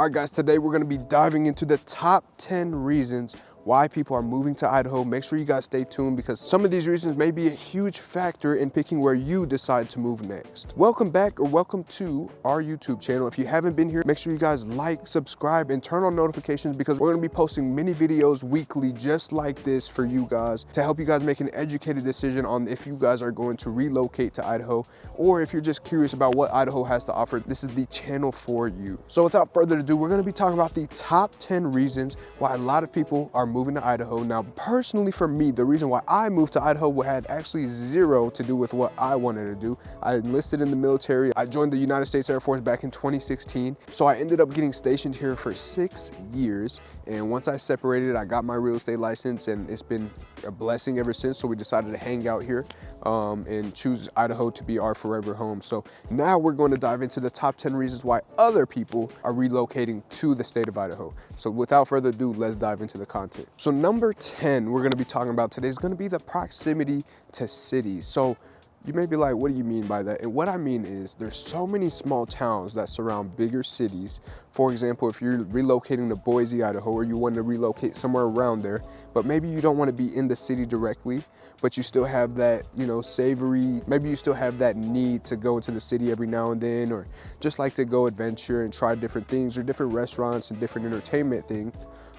All right, guys, today we're gonna be diving into the top 10 reasons why people are moving to Idaho. Make sure you guys stay tuned because some of these reasons may be a huge factor in picking where you decide to move next. Welcome back, or welcome to our YouTube channel. If you haven't been here, make sure you guys like, subscribe, and turn on notifications because we're gonna be posting many videos weekly just like this for you guys to help you guys make an educated decision on if you guys are going to relocate to Idaho, or if you're just curious about what Idaho has to offer, this is the channel for you. So without further ado, we're gonna be talking about the top 10 reasons why a lot of people are moving to Idaho. Now, personally for me, the reason why I moved to Idaho had actually zero to do with what I wanted to do. I enlisted in the military. I joined the United States Air Force back in 2016. So I ended up getting stationed here for 6 years. And once I separated, I got my real estate license, and it's been a blessing ever since. So we decided to hang out here and choose Idaho to be our forever home. So now we're going to dive into the top 10 reasons why other people are relocating to the state of Idaho. So without further ado, let's dive into the content. So number 10 we're going to be talking about today is going to be the proximity to cities. So you may be like, what do you mean by that? And what I mean is there's so many small towns that surround bigger cities. For example, if you're relocating to Boise, Idaho, or you want to relocate somewhere around there, but maybe you don't want to be in the city directly, but you still have that, savory, maybe you still have that need to go into the city every now and then, or just like to go adventure and try different things or different restaurants and different entertainment things,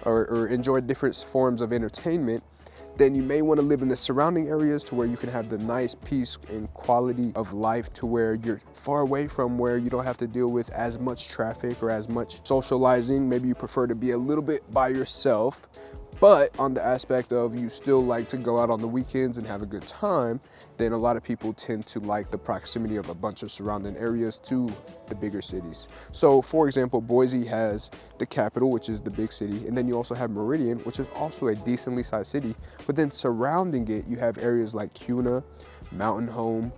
or enjoy different forms of entertainment, then you may want to live in the surrounding areas to where you can have the nice peace and quality of life to where you're far away from where you don't have to deal with as much traffic or as much socializing. Maybe you prefer to be a little bit by yourself, but on the aspect of you still like to go out on the weekends and have a good time, then a lot of people tend to like the proximity of a bunch of surrounding areas to the bigger cities. So for example, Boise has the capital, which is the big city, and then you also have Meridian, which is also a decently sized city, but then surrounding it, you have areas like Kuna, Mountain Home,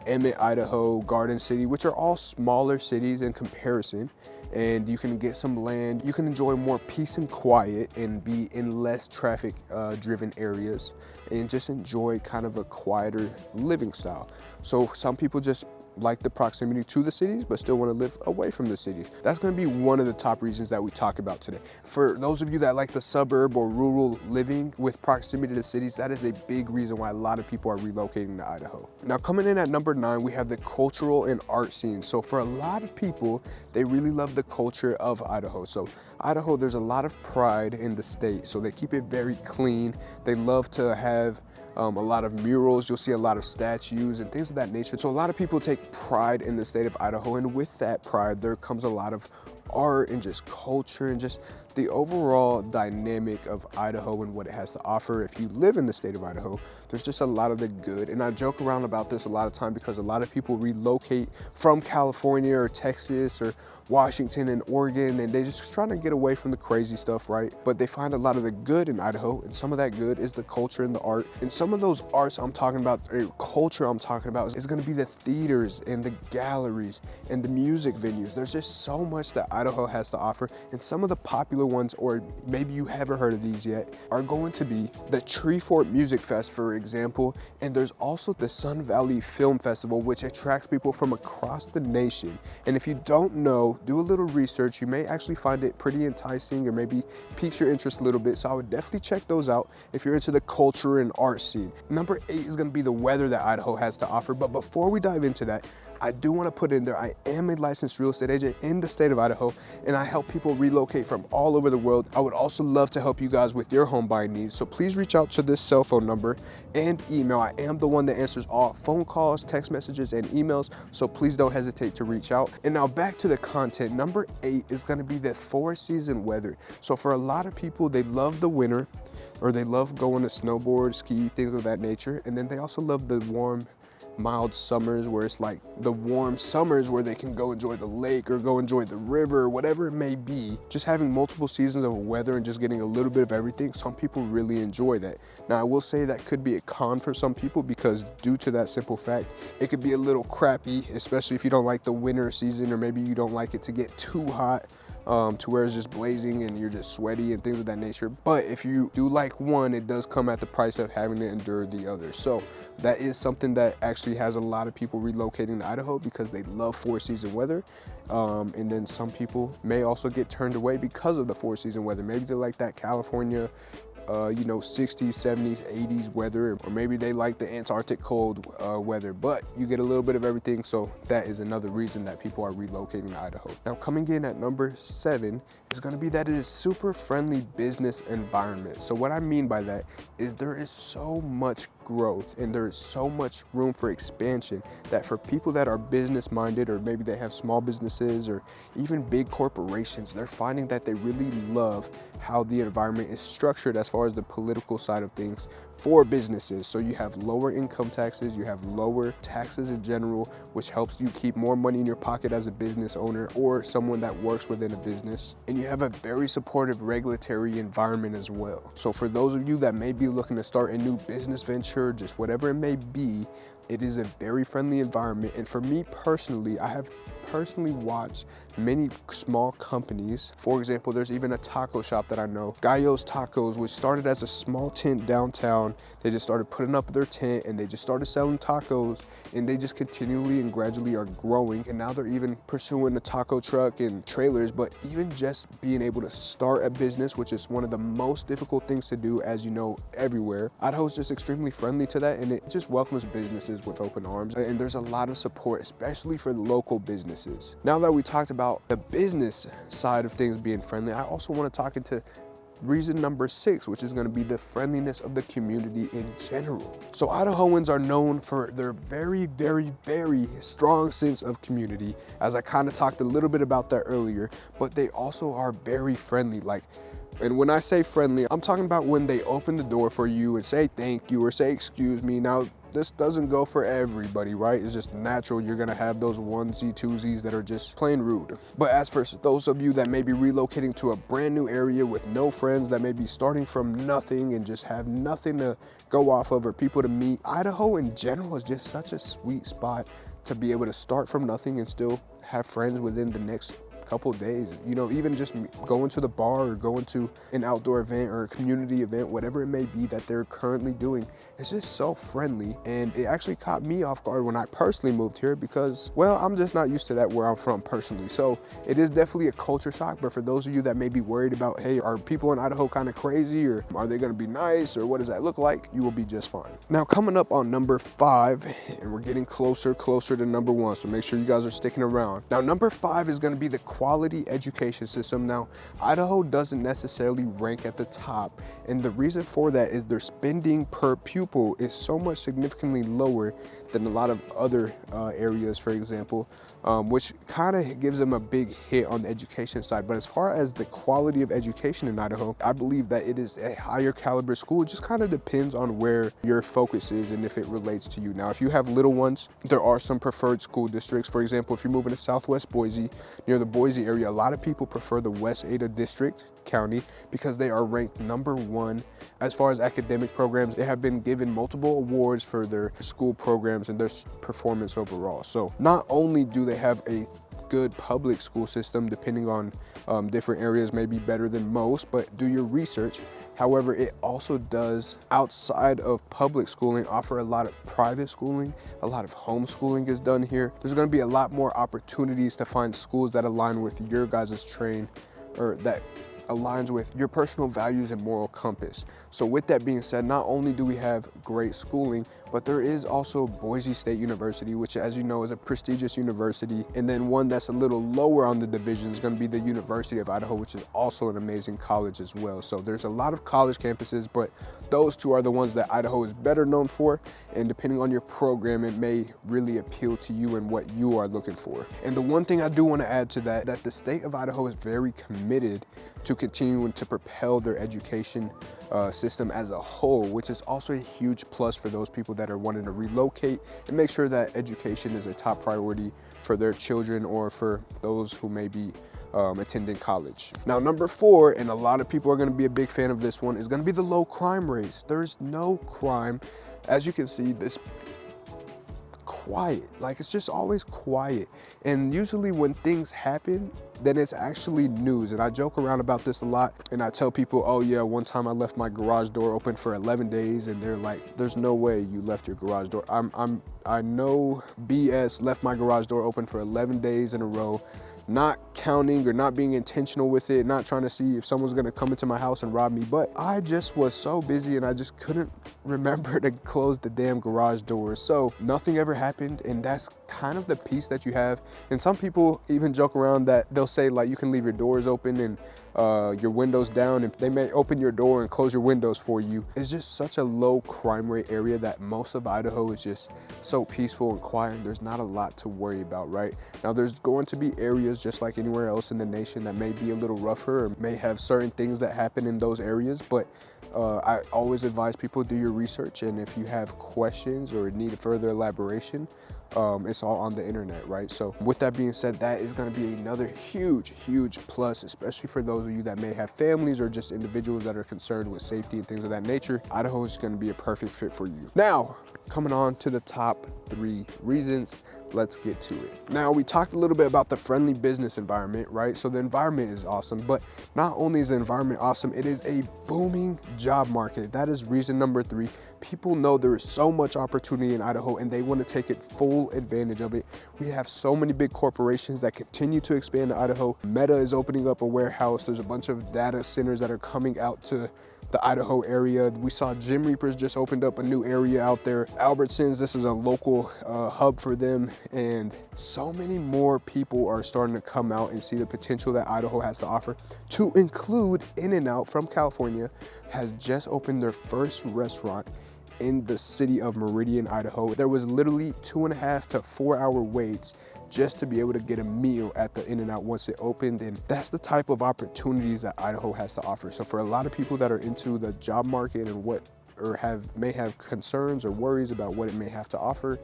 Emmett, Idaho, Garden City, which are all smaller cities in comparison. And you can get some land, you can enjoy more peace and quiet and be in less traffic driven areas and just enjoy kind of a quieter living style. So some people just like the proximity to the cities, but still want to live away from the cities. That's going to be one of the top reasons that we talk about today. For those of you that like the suburb or rural living with proximity to cities, that is a big reason why a lot of people are relocating to Idaho. Now, coming in at number 9, we have the cultural and art scene. So for a lot of people, they really love the culture of Idaho. So Idaho, there's a lot of pride in the state. So they keep it very clean. They love to have a lot of murals. You'll see a lot of statues and things of that nature. So a lot of people take pride in the state of Idaho, and with that pride, there comes a lot of art and just culture and just the overall dynamic of Idaho and what it has to offer. If you live in the state of Idaho, there's just a lot of the good. And I joke around about this a lot of time because a lot of people relocate from California or Texas or Washington and Oregon, and they just trying to get away from the crazy stuff, right? But they find a lot of the good in Idaho, and some of that good is the culture and the art. And some of those arts I'm talking about, or culture I'm talking about, is gonna be the theaters and the galleries and the music venues. There's just so much that Idaho has to offer, and some of the popular ones, or maybe you haven't heard of these yet, are going to be the Treefort Music Fest, for example, and there's also the Sun Valley Film Festival, which attracts people from across the nation. And if you don't know, do a little research. You may actually find it pretty enticing or maybe piques your interest a little bit. So I would definitely check those out if you're into the culture and art scene. Number 8 is going to be the weather that Idaho has to offer. But before we dive into that, I do want to put in there, I am a licensed real estate agent in the state of Idaho, and I help people relocate from all over the world. I would also love to help you guys with your home buying needs. So please reach out to this cell phone number and email. I am the one that answers all phone calls, text messages, and emails. So please don't hesitate to reach out. And now back to the content. Number 8 is going to be the 4-season weather. So for a lot of people, they love the winter, or they love going to snowboard, ski, things of that nature. And then they also love the warm, mild summers, where it's like the warm summers where they can go enjoy the lake or go enjoy the river, whatever it may be. Just having multiple seasons of weather and just getting a little bit of everything, some people really enjoy that. Now I will say that could be a con for some people because due to that simple fact, it could be a little crappy, especially if you don't like the winter season, or maybe you don't like it to get too hot. to where it's just blazing and you're just sweaty and things of that nature. But if you do like one, it does come at the price of having to endure the other. So that is something that actually has a lot of people relocating to Idaho because they love 4-season weather. And then some people may also get turned away because of the 4-season weather. Maybe they like that California, 60s, 70s, 80s weather, or maybe they like the Antarctic cold weather, but you get a little bit of everything. So that is another reason that people are relocating to Idaho. Now, coming in at number 7 is going to be that it is super friendly business environment. So what I mean by that is there is so much growth and there is so much room for expansion that for people that are business minded, or maybe they have small businesses or even big corporations, they're finding that they really love how the environment is structured as far as the political side of things for businesses. So you have lower income taxes, you have lower taxes in general, which helps you keep more money in your pocket as a business owner or someone that works within a business. And you have a very supportive regulatory environment as well. So for those of you that may be looking to start a new business venture, just whatever it may be, it is a very friendly environment. And for me personally, I have personally watched many small companies. For example, there's even a taco shop that I know, Gallo's Tacos, which started as a small tent downtown. They just started putting up their tent and they just started selling tacos, and they just continually and gradually are growing. And now they're even pursuing the taco truck and trailers. But even just being able to start a business, which is one of the most difficult things to do, as you know, everywhere, Idaho is just extremely friendly to that, and it just welcomes businesses with open arms. And there's a lot of support, especially for the local businesses. Now that we talked about the business side of things being friendly, I also want to talk into reason number 6, which is going to be the friendliness of the community in general. So Idahoans are known for their very, very, very strong sense of community, as I kind of talked a little bit about that earlier, but they also are very friendly. And when I say friendly, I'm talking about when they open the door for you and say thank you or say excuse me. Now, this doesn't go for everybody, right? It's just natural. You're gonna have those onesie twosies that are just plain rude. But as for those of you that may be relocating to a brand new area with no friends, that may be starting from nothing and just have nothing to go off of or people to meet, Idaho in general is just such a sweet spot to be able to start from nothing and still have friends within the next couple of days. Even just going to the bar or going to an outdoor event or a community event, whatever it may be that they're currently doing, it's just so friendly. And it actually caught me off guard when I personally moved here because, well, I'm just not used to that where I'm from personally. So it is definitely a culture shock. But for those of you that may be worried about, hey, are people in Idaho kind of crazy, or are they going to be nice, or what does that look like, you will be just fine. Now, coming up on number 5, and we're getting closer to number 1, so make sure you guys are sticking around. Now, number 5 is going to be the quality education system. Now, Idaho doesn't necessarily rank at the top, and the reason for that is their spending per pupil is so much significantly lower than a lot of other areas, for example, which kind of gives them a big hit on the education side. But as far as the quality of education in Idaho, I believe that it is a higher caliber school. It just kind of depends on where your focus is and if it relates to you. Now, if you have little ones, there are some preferred school districts. For example, if you're moving to Southwest Boise, near the Boise area, a lot of people prefer the West Ada District County because they are ranked number 1 as far as academic programs. They have been given multiple awards for their school programs and their performance overall. So not only do they have a good public school system, depending on different areas may be better than most, but do your research. However, it also does, outside of public schooling, offer a lot of private schooling. A lot of homeschooling is done here. There's going to be a lot more opportunities to find schools that align with your guys' train, or that aligns with your personal values and moral compass. So with that being said, not only do we have great schooling, but there is also Boise State University, which, as you know, is a prestigious university. And then one that's a little lower on the division is going to be the University of Idaho, which is also an amazing college as well. So there's a lot of college campuses, but those two are the ones that Idaho is better known for. And depending on your program, it may really appeal to you and what you are looking for. And the one thing I do want to add to that the state of Idaho is very committed to continuing to propel their education system as a whole, which is also a huge plus for those people that are wanting to relocate and make sure that education is a top priority for their children or for those who may be attending college. Now, number 4, and a lot of people are going to be a big fan of this one, is going to be the low crime rates. There's no crime. As you can see, this quiet. Like, it's just always quiet. And usually when things happen, then it's actually news. And I joke around about this a lot, and I tell people, oh yeah, one time I left my garage door open for 11 days, and they're like, there's no way you left your garage door. I know BS, left my garage door open for 11 days in a row, not counting or not being intentional with it, not trying to see if someone's gonna come into my house and rob me, but I just was so busy and I just couldn't remember to close the damn garage doors. So nothing ever happened, and that's kind of the peace that you have. And some people even joke around that they'll say like you can leave your doors open and your windows down, and they may open your door and close your windows for you. It's just such a low crime rate area that most of Idaho is just so peaceful and quiet, and there's not a lot to worry about, right? Now there's going to be areas just like anywhere else in the nation that may be a little rougher or may have certain things that happen in those areas, but I always advise people do your research, and if you have questions or need further elaboration, it's all on the internet, right? So with that being said, that is going to be another huge plus, especially for those of you that may have families or just individuals that are concerned with safety and things of that nature. Idaho is going to be a perfect fit for you. Now, coming on to the top 3 reasons, let's get to it. Now, we talked a little bit about the friendly business environment, right? So the environment is awesome, but not only is the environment awesome, it is a booming job market. That is reason number 3. People know there is so much opportunity in Idaho and they want to take it full advantage of it. We have so many big corporations that continue to expand in Idaho. Meta is opening up a warehouse. There's a bunch of data centers that are coming out to the Idaho area. We saw Jim Reapers just opened up a new area out there. Albertsons, this is a local hub for them, and so many more people are starting to come out and see the potential that Idaho has to offer, to include In-N-Out from California has just opened their first restaurant in the city of Meridian, Idaho. There was literally 2.5 to 4 hour waits just to be able to get a meal at the In-N-Out once it opened. And that's the type of opportunities that Idaho has to offer. So for a lot of people that are into the job market and may have concerns or worries about what it may have to offer,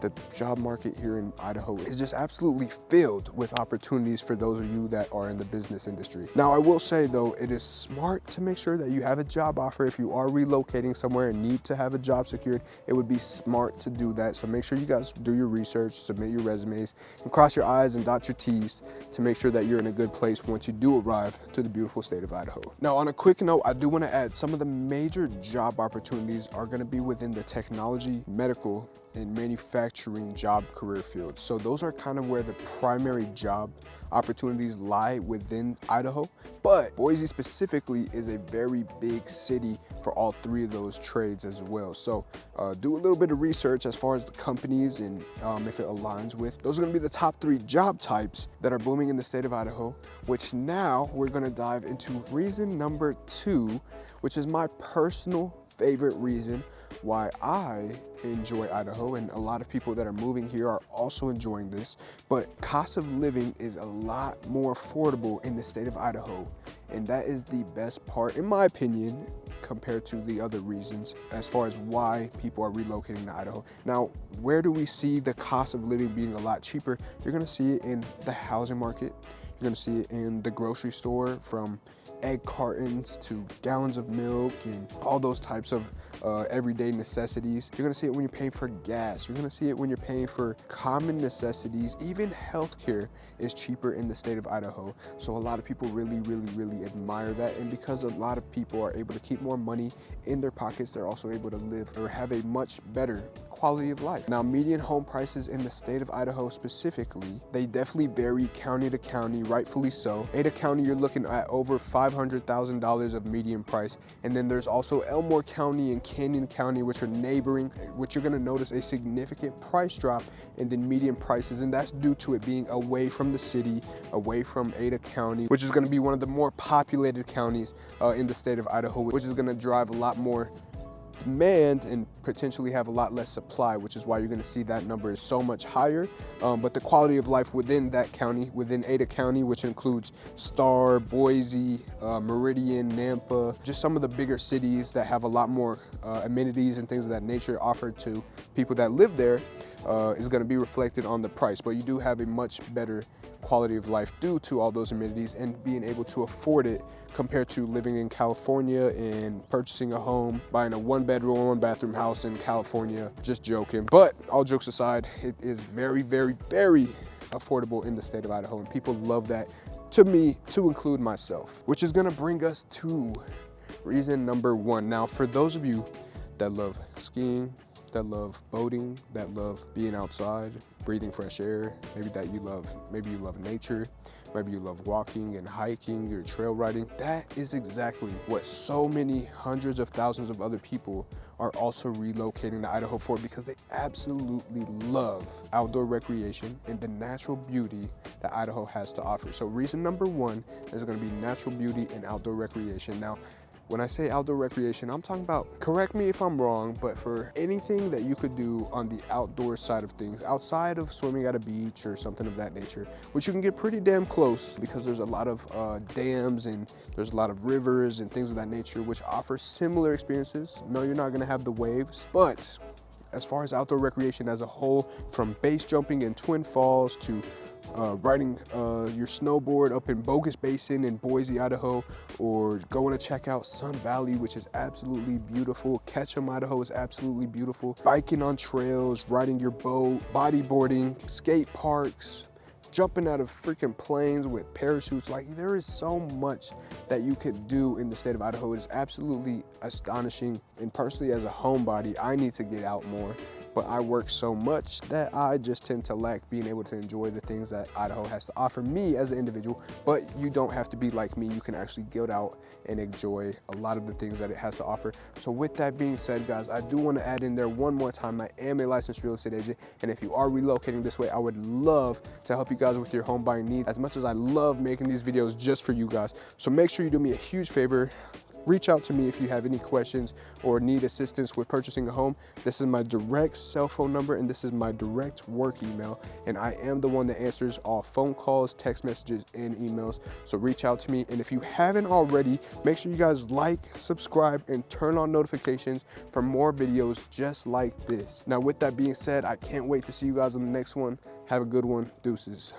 the job market here in Idaho is just absolutely filled with opportunities for those of you that are in the business industry. Now, I will say though, it is smart to make sure that you have a job offer. If you are relocating somewhere and need to have a job secured, it would be smart to do that. So make sure you guys do your research, submit your resumes, and cross your I's and dot your T's to make sure that you're in a good place once you do arrive to the beautiful state of Idaho. Now, on a quick note, I do want to add some of the major job opportunities are going to be within the technology, medical, and manufacturing job career fields. So those are kind of where the primary job opportunities lie within Idaho, but Boise specifically is a very big city for all 3 of those trades as well. So do a little bit of research as far as the companies and if it aligns with. Those are gonna be the top 3 job types that are booming in the state of Idaho, which now we're gonna dive into reason number 2, which is my personal favorite reason why I enjoy Idaho, and a lot of people that are moving here are also enjoying this. But cost of living is a lot more affordable in the state of Idaho, and that is the best part, in my opinion, compared to the other reasons as far as why people are relocating to Idaho. Now, where do we see the cost of living being a lot cheaper? You're gonna see it in the housing market. You're gonna see it in the grocery store, from egg cartons to gallons of milk and all those types of everyday necessities. You're gonna see it when you're paying for gas. You're gonna see it when you're paying for common necessities. Even healthcare is cheaper in the state of Idaho. So a lot of people really admire that. And because a lot of people are able to keep more money in their pockets, they're also able to live or have a much better quality of life. Now, median home prices in the state of Idaho specifically, they definitely vary county to county, rightfully so. Ada County, you're looking at over $500,000 of median price. And then there's also Elmore County and Canyon County, which are neighboring, which you're gonna notice a significant price drop in the median prices. And that's due to it being away from the city, away from Ada County, which is gonna be one of the more populated counties in the state of Idaho, which is gonna drive a lot more demand and potentially have a lot less supply, which is why you're going to see that number is so much higher. But the quality of life within that county, within Ada County, which includes Star, Boise, Meridian, Nampa, just some of the bigger cities that have a lot more amenities and things of that nature offered to people that live there, is going to be reflected on the price, but you do have a much better quality of life due to all those amenities and being able to afford it compared to living in California and purchasing a home, buying a 1-bedroom, 1-bathroom house in California. Just joking. But all jokes aside, it is very, very, very affordable in the state of Idaho, and people love that, to me, to include myself, which is gonna bring us to reason number 1. Now, for those of you that love skiing, that love boating, that love being outside, breathing fresh air, maybe you love nature, maybe you love walking and hiking or trail riding, that is exactly what so many hundreds of thousands of other people are also relocating to Idaho for, because they absolutely love outdoor recreation and the natural beauty that Idaho has to offer. So reason number 1 is going to be natural beauty and outdoor recreation. Now, when I say outdoor recreation, I'm talking about, correct me if I'm wrong, but for anything that you could do on the outdoor side of things, outside of swimming at a beach or something of that nature, which you can get pretty damn close because there's a lot of dams and there's a lot of rivers and things of that nature, which offer similar experiences. No, you're not gonna have the waves, but as far as outdoor recreation as a whole, from base jumping in Twin Falls to riding your snowboard up in Bogus Basin in Boise, Idaho, or going to check out Sun Valley, which is absolutely beautiful. Ketchum, Idaho is absolutely beautiful. Biking on trails, riding your boat, bodyboarding, skate parks, jumping out of freaking planes with parachutes. Like, there is so much that you could do in the state of Idaho. It is absolutely astonishing. And personally, as a homebody, I need to get out more. But I work so much that I just tend to lack being able to enjoy the things that Idaho has to offer me as an individual. But you don't have to be like me. You can actually get out and enjoy a lot of the things that it has to offer. So with that being said, guys, I do want to add in there one more time, I am a licensed real estate agent. And if you are relocating this way, I would love to help you guys with your home buying needs, as much as I love making these videos just for you guys. So make sure you do me a huge favor. Reach out to me if you have any questions or need assistance with purchasing a home. This is my direct cell phone number and this is my direct work email. And I am the one that answers all phone calls, text messages, and emails. So reach out to me. And if you haven't already, make sure you guys like, subscribe, and turn on notifications for more videos just like this. Now, with that being said, I can't wait to see you guys on the next one. Have a good one. Deuces.